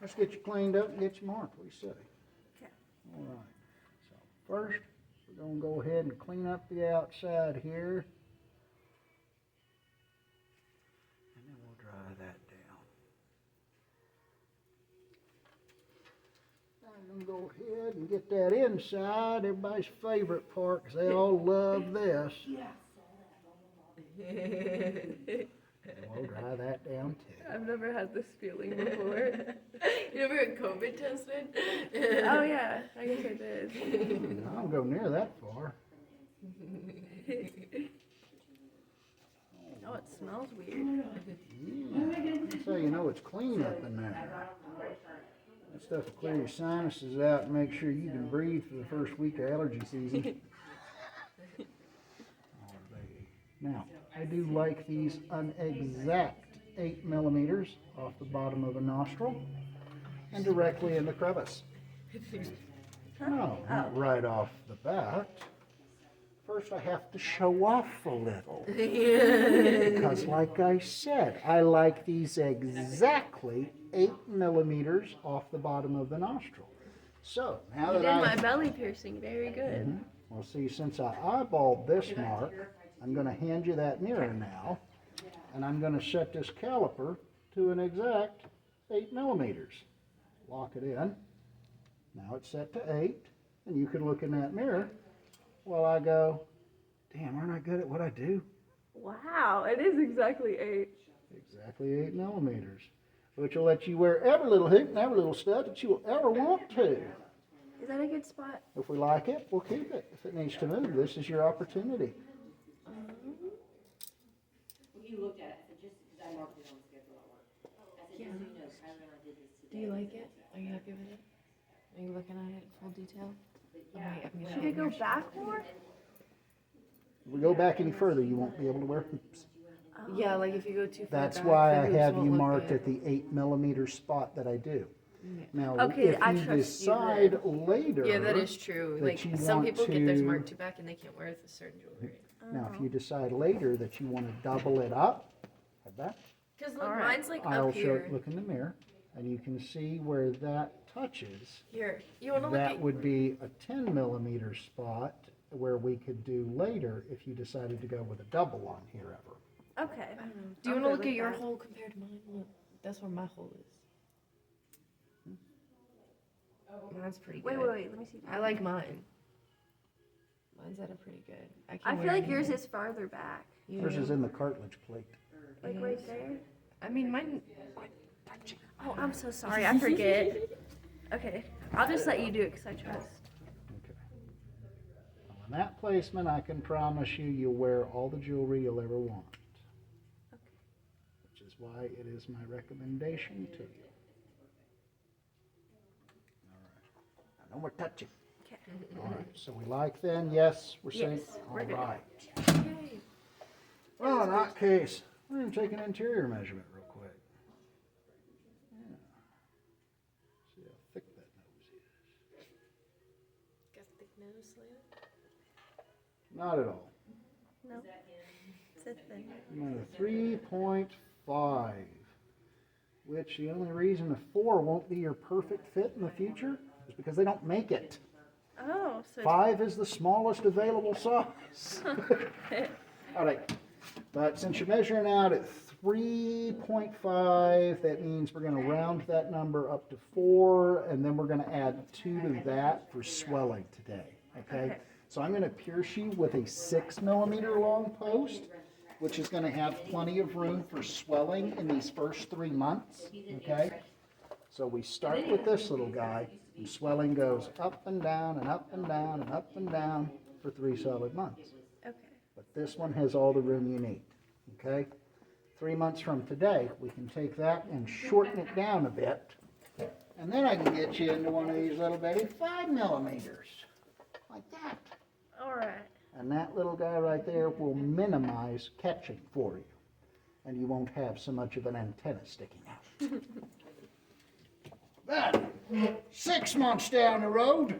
let's get you cleaned up and get you marked. What do you say? Okay. All right. So first, we're going to go ahead and clean up the outside here. And then we'll dry that down. I'm going to go ahead and get that inside, everybody's favorite part, because they all love this. And we'll dry that down too. I've never had this feeling before. You never had COVID tested? Oh yeah, I guess I did. I don't go near that far. Oh, it smells weird. That's how you know it's clean up in there. That stuff will clear your sinuses out and make sure you can breathe for the first week of allergy season. Now, I do like these an exact 8 millimeters off the bottom of the nostril and directly in the crevice. No, not right off the bat. First I have to show off a little. Because like I said, I like these exactly 8 millimeters off the bottom of the nostril. So, now You that did my belly piercing very good. Well, see, since I eyeballed this mark, I'm going to hand you that mirror now, and I'm going to set this caliper to an exact 8 millimeters. Lock it in. Now it's set to 8, and you can look in that mirror while I go, damn, aren't I good at what I do? Wow, it is exactly 8. Exactly 8 millimeters, which will let you wear every little hoop and every little stud that you will ever want to. Is that a good spot? If we like it, we'll keep it. If it needs to move, this is your opportunity. You looked at it, I said, just because I marked it on the schedule at work. I said, just so you know, Kyler and I did this today. Do you like it? Are you happy with it? Are you looking at it in full detail? Should we go back more? If we go back any further, you won't be able to wear hoops. Yeah, like if you go too far That's back, why the I hoops have won't you look marked good. at the 8 millimeter spot that I do. Now, Okay, if I you trust you decide later, Yeah, that is true. that Like you some want people get theirs to- marked too back and they can't wear the certain jewelry. now if you decide later that you want to double it up, like that, Because look, Alright. mine's like I'll up show. here. Look in the mirror, and you can see where that touches. Here, you want to look That at? would be a 10 millimeter spot where we could do later if you decided to go with a double on here ever. Okay. I don't know. Do you I'm want to good look with at your that. hole compared to mine? Look, that's where my hole is. Mine's pretty good. Wait, let me see. I like mine. Mine's at a pretty good. I, I feel like yours is farther back. Yours is in the cartilage plate. Like right there. I mean, mine. Oh, I'm so sorry. I forget. Okay. I'll just let you do it because I trust. Okay. On that placement, I can promise you, you'll wear all the jewelry you'll ever want. Okay. Which is why it is my recommendation to you. All right. Now, no more touching. Okay. All right. So we like then? Yes, we're saying? Yes, All we're good. right. Yay. Well, in that case, we're going to take an interior measurement real quick. Yeah. See how thick that nose is. Got thick nose, Leah? Not at all. No. It's a thing. I'm at a 3.5, which the only reason a 4 won't be your perfect fit in the future is because they don't make it. Oh, so 5 is the smallest available size. All right, but since you're measuring out at 3.5, that means we're going to round that number up to 4, and then we're going to add 2 to that for swelling today, okay? So I'm going to pierce you with a 6 millimeter long post, which is going to have plenty of room for swelling in these first 3 months, okay? So we start with this little guy, and swelling goes up and down and up and down and up and down for 3 solid months. okay. But this one has all the room you need, okay? 3 months from today, we can take that and shorten it down a bit, and then I can get you into one of these little bitty 5 millimeters, like that. All right. And that little guy right there will minimize catching for you, and you won't have so much of an antenna sticking out. Then, 6 months down the road,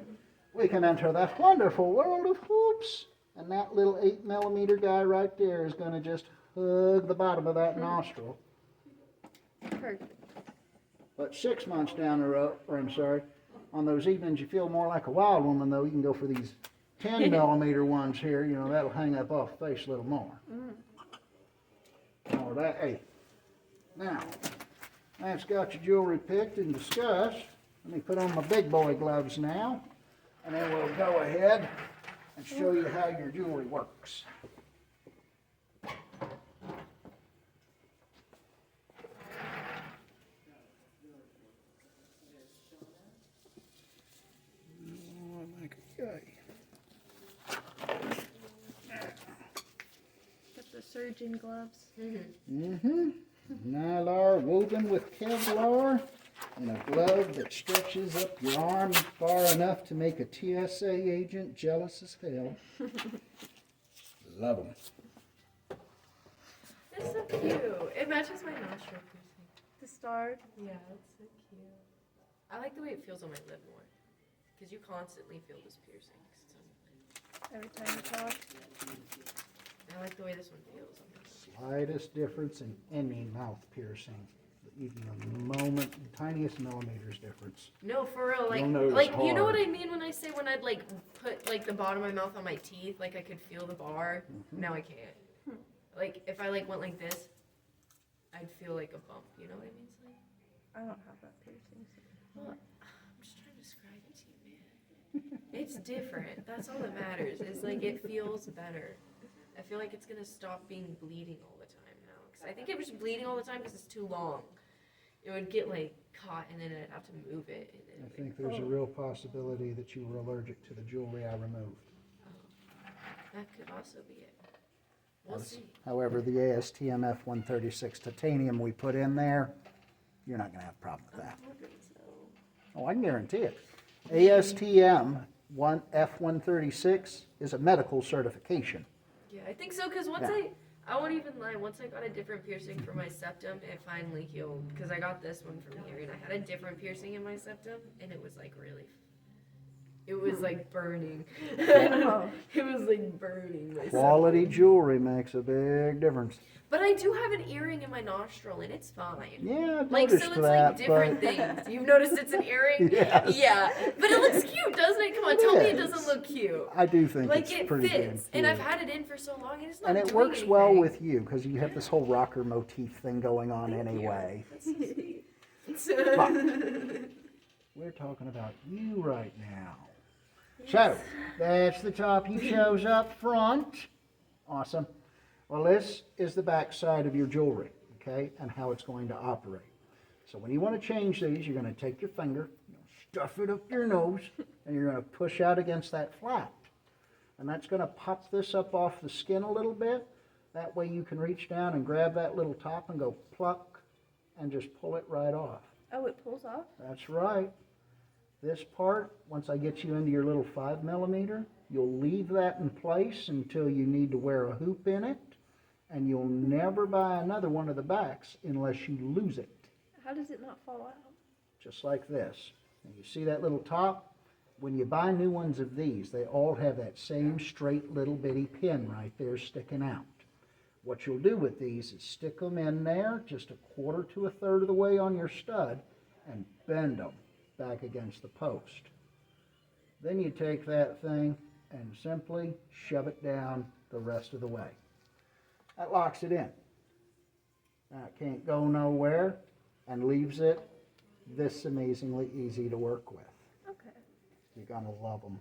we can enter that wonderful world of hoops. And that little 8 millimeter guy right there is going to just hug the bottom of that nostril. Perfect. But 6 months down the road, or I'm sorry, on those evenings you feel more like a wild woman, though, you can go for these 10 millimeter ones here. You know, that'll hang up off the face a little more. Or that 8. Now, that's got your jewelry picked and discussed. Let me put on my big boy gloves now, and then we'll go ahead and show you how your jewelry works. Got the surgeon gloves. Mylar woven with Kevlar and a glove that stretches up your arm far enough to make a TSA agent jealous as hell. Love them. It's so cute. It matches my nostril piercing. The star. Yeah, it's so cute. I like the way it feels on my lip more. Because you constantly feel this piercing. 'Cause it's on my lip. Every time you talk. I like the way this one feels on my lip. Slightest difference in any mouth piercing. Even the moment, the tiniest millimeters difference. No, for real, You'll notice like you know what hard. I mean when I say when I'd like put like the bottom of my mouth on my teeth, like I could feel the bar. Now I can't. Like if I like went like this, I'd feel like a bump. You know what I mean? I don't have that piercing. Well, I'm just trying to describe it to you, man. It's different. That's all that matters. Is like it feels better. I feel like it's gonna stop being bleeding all the time now. Cause I think it was bleeding all the time because it's too long. It would get like caught and then I'd have to move it. And then I think there's a real possibility that you were allergic to the jewelry I removed. that could also be it. We'll see. However, the ASTM F136 titanium we put in there, you're not going to have a problem with that. Oh, I can guarantee it. ASTM F136 is a medical certification. Yeah, I think so. Cause once Yeah. I won't even lie. Once I got a different piercing for my septum, it finally healed. Because I got this one from here, and I had a different piercing in my septum, and it was like really. It was like burning. It was like burning. My Quality septum. jewelry makes a big difference. But I do have an earring in my nostril, and it's fine. Yeah, I've Like, noticed so it's that, like different but things. You've noticed it's an earring? Yes. Yeah. But it looks cute, doesn't it? Come on, tell me it Yes. doesn't look cute. I do think Like, it's it pretty damn fits. cute. And I've had it in for so long, and it's not And it doing works well anything. with you because you have this whole rocker motif thing going on anyway. That's so sweet. But we're talking about you right now. So, that's the top you chose up front. Awesome. Well, this is the back side of your jewelry, okay, and how it's going to operate. So when you want to change these, you're going to take your finger, stuff it up your nose, and you're going to push out against that flap. And that's going to pop this up off the skin a little bit. That way you can reach down and grab that little top and go pluck and just pull it right off. Oh, it pulls off? That's right. This part, once I get you into your little 5 millimeter, you'll leave that in place until you need to wear a hoop in it, and you'll never buy another one of the backs unless you lose it. How does it not fall out? Just like this. And you see that little top? When you buy new ones of these, they all have that same straight little bitty pin right there sticking out. What you'll do with these is stick them in there just a quarter to a third of the way on your stud and bend them back against the post. Then you take that thing and simply shove it down the rest of the way. That locks it in. Now it can't go nowhere and leaves it this amazingly easy to work with. Okay. You're gonna love them.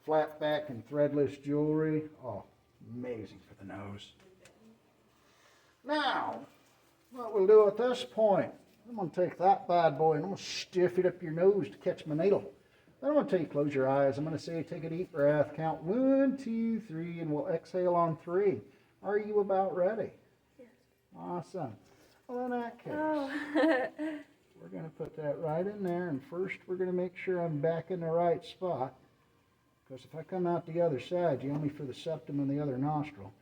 Flat back and threadless jewelry, oh, amazing for the nose. Now, what we'll do at this point, I'm going to take that bad boy and I'm going to stiff it up your nose to catch my needle. Then I'm going to tell you, close your eyes. I'm going to say, take a deep breath, count 1, 2, 3, and we'll exhale on 3. Are you about ready? Yes. Awesome. Well, in that case, Oh. we're going to put that right in there, and first we're going to make sure I'm back in the right spot. Because if I come out the other side, you only for the septum and the other nostril.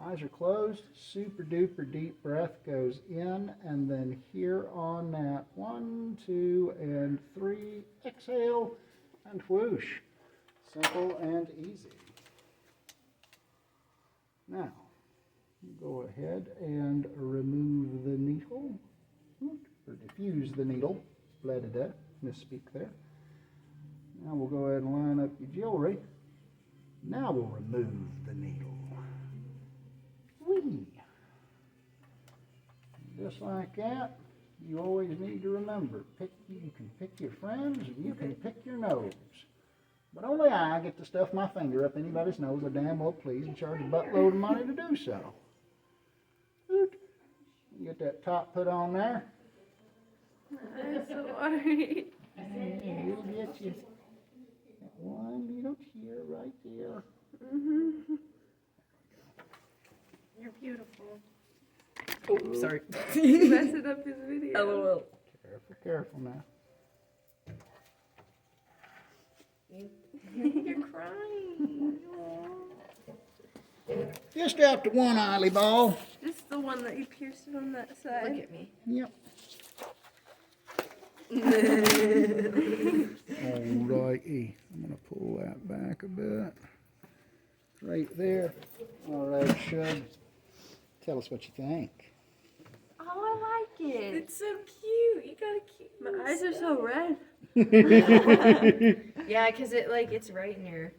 Eyes are closed, super duper deep breath goes in, and then here on that 1, 2, and 3, exhale, and whoosh. Simple and easy. Now, go ahead and remove the needle, or diffuse the needle. Misspeak there. Now we'll go ahead and line up your jewelry. Now we'll remove the needle. Whee! Just like that, you always need to remember, you can pick your friends and you can pick your nose. But only I get to stuff my finger up anybody's nose I damn well please and charge a buttload of money to do so. Get that top put on there. I'm sorry. And we'll get you that one little tear right there. You're beautiful. Oh, sorry. You messing up his video. LOL. Careful, careful now. You're crying. Just after one eyeball. Just the one that you pierced on that Look side. at me. Yep. Alrighty, I'm gonna pull that back a bit. Right there. Alright, Shug. Tell us what you think. Oh, I like it. It's so cute. You gotta keep. My eyes are so red. Yeah, because it's right in your.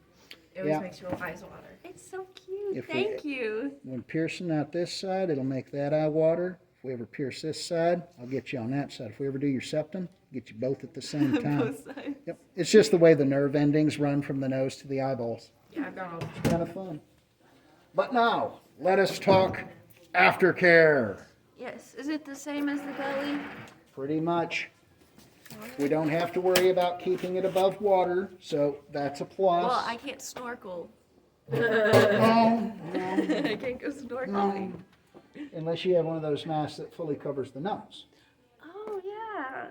It always Yeah. makes your eyes water. It's so cute. If we- Thank you. When piercing out this side, it'll make that eye water. If we ever pierce this side, I'll get you on that side. If we ever do your septum, get you both at the same time. Both sides. Yep. It's just the way the nerve endings run from the nose to the eyeballs. Yeah, I've got all. It's kind of fun. But now, let us talk aftercare. Yes. Is it the same as the belly? Pretty much. We don't have to worry about keeping it above water, so that's a plus. Well, I can't snorkel. No, no, I can't go snorkeling. no. Unless you have one of those masks that fully covers the nose. Oh, yeah.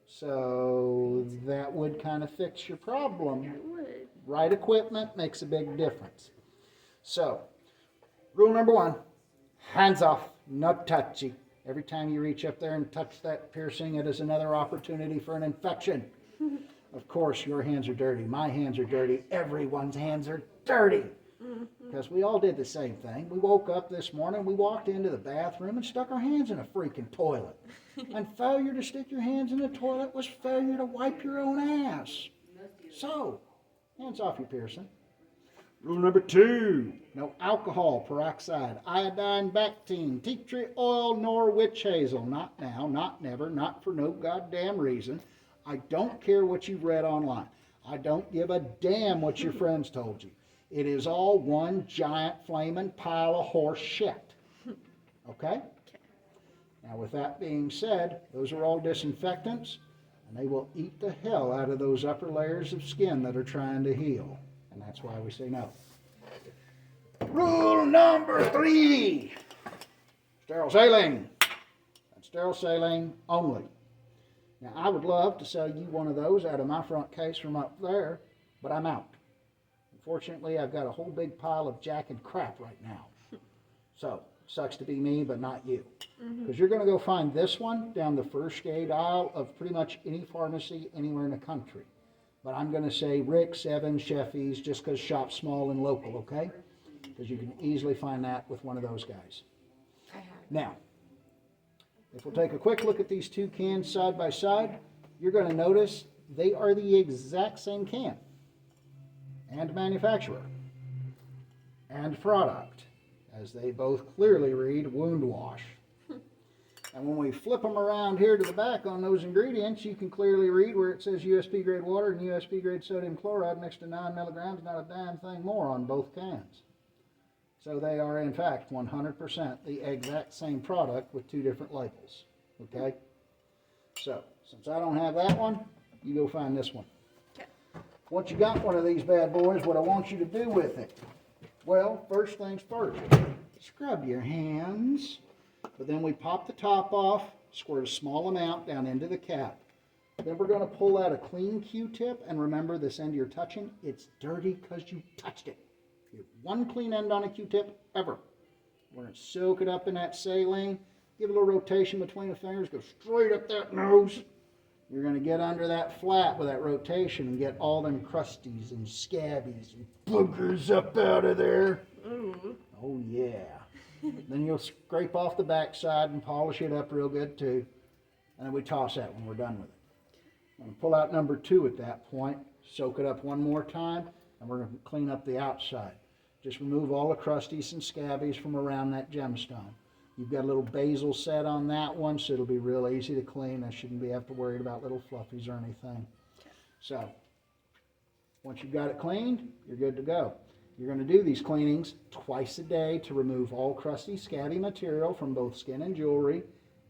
So that would kind of fix your problem. It would. Right equipment makes a big difference. So, rule number one, hands off, no touchy. Every time you reach up there and touch that piercing, it is another opportunity for an infection. Of course, your hands are dirty, my hands are dirty, everyone's hands are dirty. Because we all did the same thing. We woke up this morning, we walked into the bathroom and stuck our hands in a freaking toilet. And failure to stick your hands in the toilet was failure to wipe your own ass. So, hands off your piercing. Rule number two, no alcohol, peroxide, iodine, Bactine, tea tree oil, nor witch hazel. Not now, not never, not for no goddamn reason. I don't care what you've read online. I don't give a damn what your friends told you. It is all one giant flaming pile of horse shit. Okay? Now with that being said, those are all disinfectants, and they will eat the hell out of those upper layers of skin that are trying to heal. And that's why we say no. Rule number three, sterile saline. And sterile saline only. Now, I would love to sell you one of those out of my front case from up there, but I'm out. Unfortunately, I've got a whole big pile of jack and crap right now. So, sucks to be me, but not you. Because you're going to go find this one down the first aid aisle of pretty much any pharmacy anywhere in the country. But I'm going to say Rick's, Evans, Sheffy's, just because shop's small and local, okay? Because you can easily find that with one of those guys. I have. Now, if we'll take a quick look at these two cans side by side, you're going to notice they are the exact same can. And manufacturer. And product. As they both clearly read wound wash. And when we flip them around here to the back on those ingredients, you can clearly read where it says USP grade water and USP grade sodium chloride next to 9 milligrams, not a damn thing more on both cans. So they are in fact 100% the exact same product with two different labels. Okay? So, since I don't have that one, you go find this one. Okay. Once you got one of these bad boys, what I want you to do with it? Well, first things first, scrub your hands. But then we pop the top off, squirt a small amount down into the cap. Then we're going to pull out a clean Q-tip, and remember this end you're touching, it's dirty because you touched it. You have one clean end on a Q-tip ever. We're going to soak it up in that saline, give it a little rotation between the fingers, go straight up that nose. You're going to get under that flat with that rotation and get all them crusties and scabbies and boogers up out of there. Ooh. Oh yeah. Then you'll scrape off the backside and polish it up real good too. And then we toss that when we're done with it. I'm gonna pull out number 2 at that point, soak it up one more time, and we're gonna clean up the outside. Just remove all the crusties and scabbies from around that gemstone. You've got a little basil set on that one, so it'll be real easy to clean. I shouldn't have to worry about little fluffies or anything. So, once you've got it cleaned, you're good to go. You're going to do these cleanings twice a day to remove all crusty, scabby material from both skin and jewelry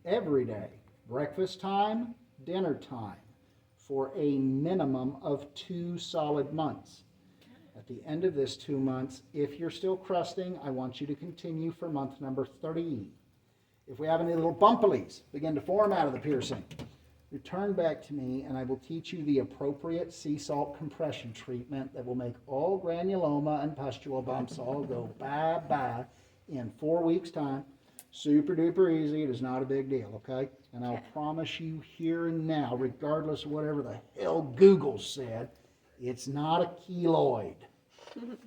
every day. Breakfast time, dinner time, for a minimum of 2 solid months. At the end of this 2 months, if you're still crusting, I want you to continue for month number 3. If we have any little bumpilies begin to form out of the piercing, return back to me and I will teach you the appropriate sea salt compression treatment that will make all granuloma and pustule bumps all go bye-bye in 4 weeks' time. Super duper easy. It is not a big deal, okay? And I'll promise you here and now, regardless of whatever the hell Google said, it's not a keloid.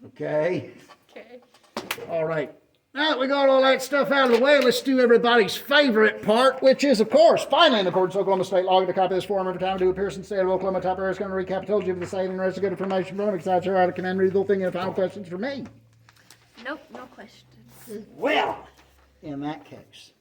Okay? Okay. All right. Now that we got all that stuff out of the way, let's do everybody's favorite part, which is, of course, finally in accordance with Oklahoma State law, to copy this form every time to appear in the state of Oklahoma. Top area is going to recapitulate of the site and the rest of good information from it. Besides her, I can end read the whole thing. Any final questions for me? Nope, no questions. Well, in that case,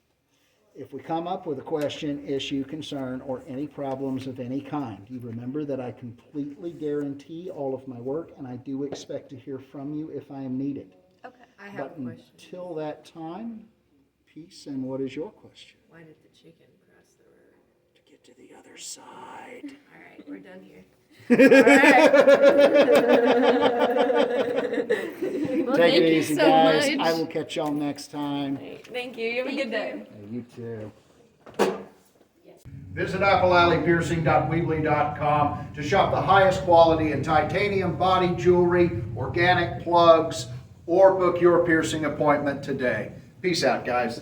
if we come up with a question, issue, concern, or any problems of any kind, you remember that I completely guarantee all of my work, and I do expect to hear from you if I am needed. Okay. I have a But question. until that time, peace, and what is your question? Why did the chicken cross the road? To get to the other side. All right, we're done here. Well, Take thank it you easy, so guys. much. I will catch y'all next time. Thank you. You have a good day. Hey, you too. Visit applealleypiercing.weebly.com to shop the highest quality in titanium body jewelry, organic plugs, or book your piercing appointment today. Peace out, guys.